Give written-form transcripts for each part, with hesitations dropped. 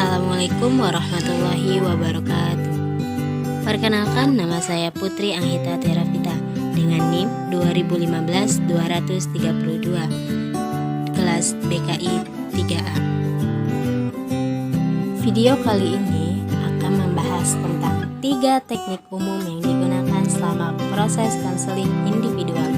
Assalamualaikum warahmatullahi wabarakatuh. Perkenalkan, nama saya Putri Anghita Teravita dengan NIM 2015-232 kelas BKI 3A. Video kali ini akan membahas tentang 3 teknik umum yang digunakan selama proses konseling individual.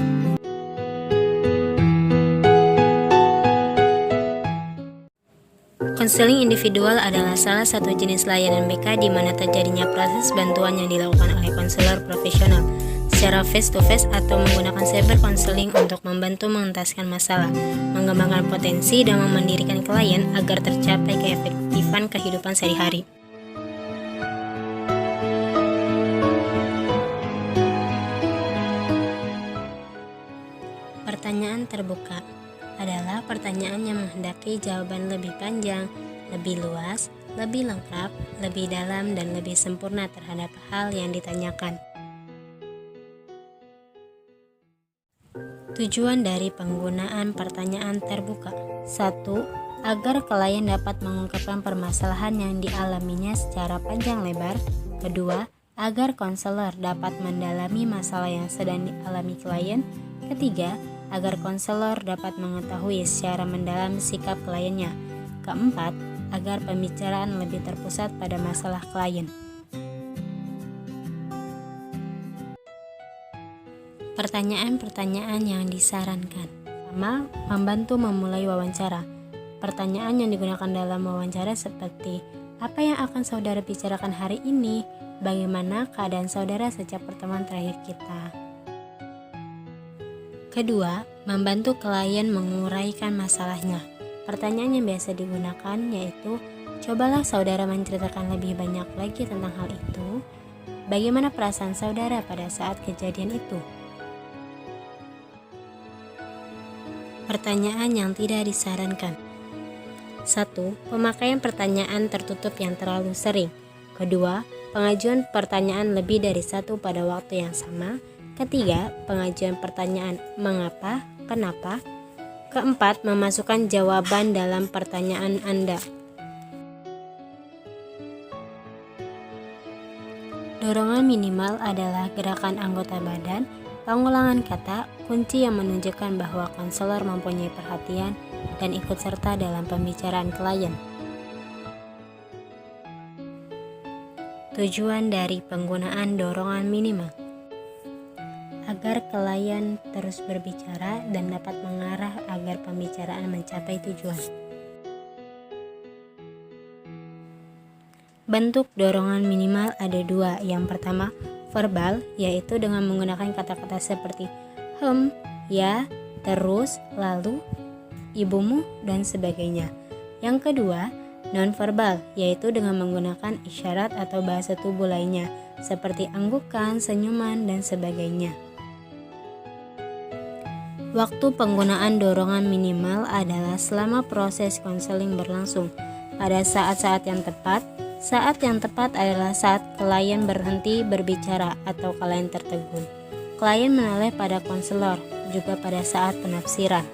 Konseling individual adalah salah satu jenis layanan BK di mana terjadinya proses bantuan yang dilakukan oleh konselor profesional secara face-to-face atau menggunakan cyber counseling untuk membantu mengentaskan masalah, mengembangkan potensi, dan memandirikan klien agar tercapai keefektifan kehidupan sehari-hari. Pertanyaan terbuka adalah pertanyaan yang menghendaki jawaban lebih panjang, lebih luas, lebih lengkap, lebih dalam, dan lebih sempurna terhadap hal yang ditanyakan. Tujuan dari penggunaan pertanyaan terbuka: 1. Agar klien dapat mengungkapkan permasalahan yang dialaminya secara panjang lebar. 2. Agar konselor dapat mendalami masalah yang sedang dialami klien. 3. Agar konselor dapat mengetahui secara mendalam sikap kliennya. 4. Agar pembicaraan lebih terpusat pada masalah klien. Pertanyaan-pertanyaan yang disarankan. Pertama, membantu memulai wawancara. Pertanyaan yang digunakan dalam wawancara seperti, apa yang akan saudara bicarakan hari ini? Bagaimana keadaan saudara sejak pertemuan terakhir kita? Kedua, membantu klien menguraikan masalahnya. Pertanyaan yang biasa digunakan yaitu, cobalah saudara menceritakan lebih banyak lagi tentang hal itu. Bagaimana perasaan saudara pada saat kejadian itu? Pertanyaan yang tidak disarankan. 1. Pemakaian pertanyaan tertutup yang terlalu sering. 2. Pengajuan pertanyaan lebih dari 1 pada waktu yang sama. 3. Pengajuan pertanyaan mengapa, kenapa. 4. Memasukkan jawaban dalam pertanyaan Anda. Dorongan minimal adalah gerakan anggota badan, pengulangan kata, kunci yang menunjukkan bahwa konselor mempunyai perhatian dan ikut serta dalam pembicaraan klien. Tujuan dari penggunaan dorongan minimal: agar klien terus berbicara dan dapat mengarah agar pembicaraan mencapai tujuan. Bentuk dorongan minimal ada 2. Yang pertama, verbal, yaitu dengan menggunakan kata-kata seperti ya, terus, lalu, ibumu, dan sebagainya. Yang kedua, non-verbal, yaitu dengan menggunakan isyarat atau bahasa tubuh lainnya, seperti anggukan, senyuman, dan sebagainya. Waktu penggunaan dorongan minimal adalah selama proses konseling berlangsung. Pada saat-saat yang tepat, saat yang tepat adalah saat klien berhenti berbicara atau klien tertegun. Klien menoleh pada konselor, juga pada saat penafsiran.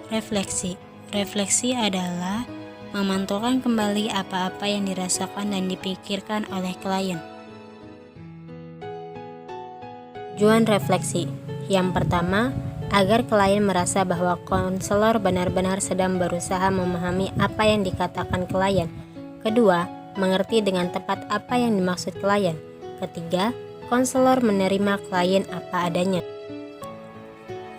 Refleksi. Refleksi adalah memantulkan kembali apa-apa yang dirasakan dan dipikirkan oleh klien. Tujuan refleksi. Yang pertama, agar klien merasa bahwa konselor benar-benar sedang berusaha memahami apa yang dikatakan klien. Kedua, mengerti dengan tepat apa yang dimaksud klien. Ketiga, konselor menerima klien apa adanya.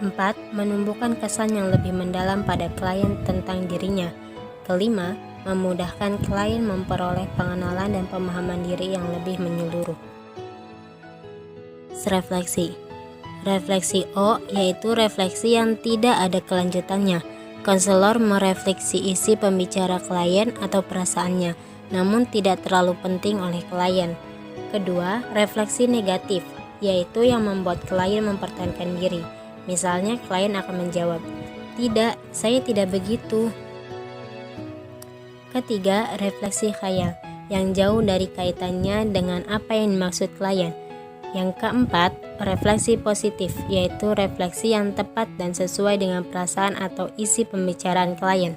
4. Menumbuhkan kesan yang lebih mendalam pada klien tentang dirinya. Kelima, memudahkan klien memperoleh pengenalan dan pemahaman diri yang lebih menyeluruh. Refleksi. Refleksi O, yaitu refleksi yang tidak ada kelanjutannya. Konselor merefleksi isi pembicara klien atau perasaannya, namun tidak terlalu penting oleh klien. Kedua, refleksi negatif, yaitu yang membuat klien mempertahankan diri. Misalnya klien akan menjawab, "Tidak, saya tidak begitu." Ketiga, refleksi khayal, yang jauh dari kaitannya dengan apa yang dimaksud klien. Yang keempat, refleksi positif, yaitu refleksi yang tepat dan sesuai dengan perasaan atau isi pembicaraan klien.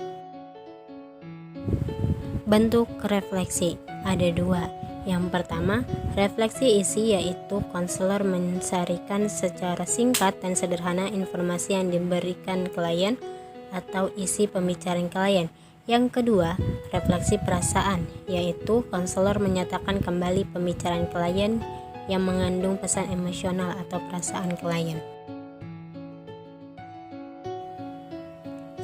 Bentuk refleksi ada dua. Yang pertama, refleksi isi, yaitu konselor mensajikan secara singkat dan sederhana informasi yang diberikan klien atau isi pembicaraan klien. Yang kedua, refleksi perasaan, yaitu konselor menyatakan kembali pembicaraan klien yang mengandung pesan emosional atau perasaan klien.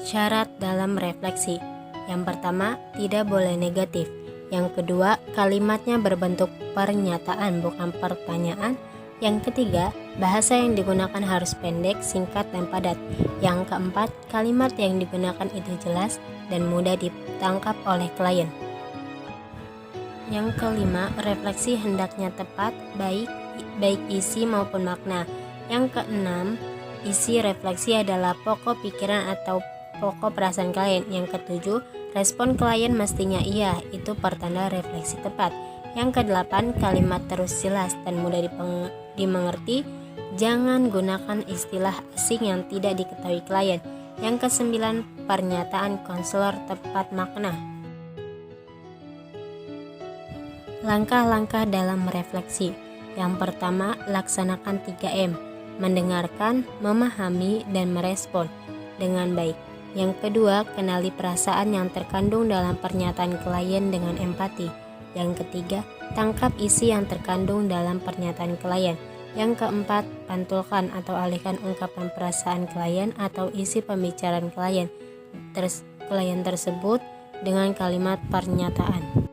Syarat dalam refleksi. Yang pertama, tidak boleh negatif. Yang kedua, kalimatnya berbentuk pernyataan bukan pertanyaan. Yang ketiga, bahasa yang digunakan harus pendek, singkat, dan padat. Yang keempat, kalimat yang digunakan itu jelas dan mudah ditangkap oleh klien. Yang kelima, refleksi hendaknya tepat, baik isi maupun makna. Yang keenam, isi refleksi adalah pokok pikiran atau pokok perasaan klien. Yang ketujuh, respon klien mestinya iya, itu pertanda refleksi tepat. Yang kedelapan, kalimat terus jelas dan mudah dimengerti. Jangan gunakan istilah asing yang tidak diketahui klien. Yang kesembilan, pernyataan konselor tepat makna. Langkah-langkah dalam refleksi. Yang pertama, laksanakan 3M, mendengarkan, memahami, dan merespon dengan baik. Yang kedua, kenali perasaan yang terkandung dalam pernyataan klien dengan empati. Yang ketiga, tangkap isi yang terkandung dalam pernyataan klien. Yang keempat, pantulkan atau alihkan ungkapan perasaan klien atau isi pembicaraan klien tersebut dengan kalimat pernyataan.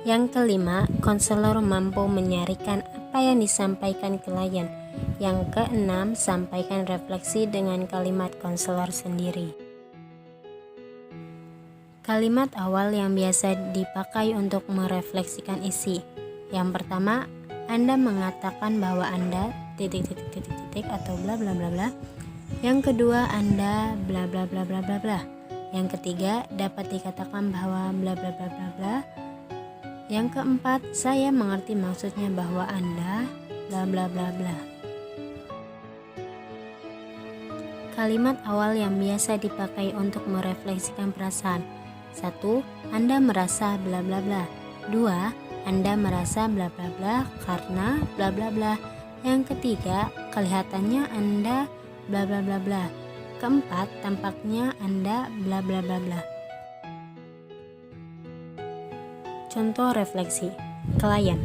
Yang kelima, konselor mampu menyaringkan apa yang disampaikan klien. Yang keenam, sampaikan refleksi dengan kalimat konselor sendiri. Kalimat awal yang biasa dipakai untuk merefleksikan isi. Yang pertama, Anda mengatakan bahwa Anda ... atau bla bla bla bla. Yang kedua, Anda bla bla bla bla bla bla. Yang ketiga, dapat dikatakan bahwa bla bla bla bla bla. Yang keempat, saya mengerti maksudnya bahwa Anda bla bla bla bla. Kalimat awal yang biasa dipakai untuk merefleksikan perasaan. 1. Anda merasa bla bla bla. 2. Anda merasa bla bla bla karena bla bla bla. Yang ketiga, kelihatannya Anda bla bla bla bla. Keempat, tampaknya Anda bla bla bla bla. Contoh refleksi. Klien.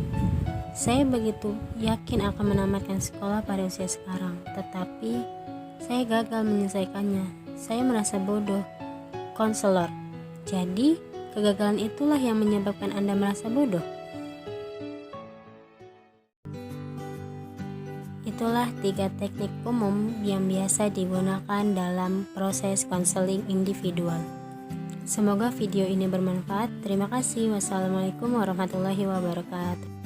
Saya begitu yakin akan menamatkan sekolah pada usia sekarang, tetapi saya gagal menyelesaikannya. Saya merasa bodoh. Konselor. Jadi, kegagalan itulah yang menyebabkan Anda merasa bodoh. Itulah 3 teknik umum yang biasa digunakan dalam proses konseling individual. Semoga video ini bermanfaat. Terima kasih. Wassalamualaikum warahmatullahi wabarakatuh.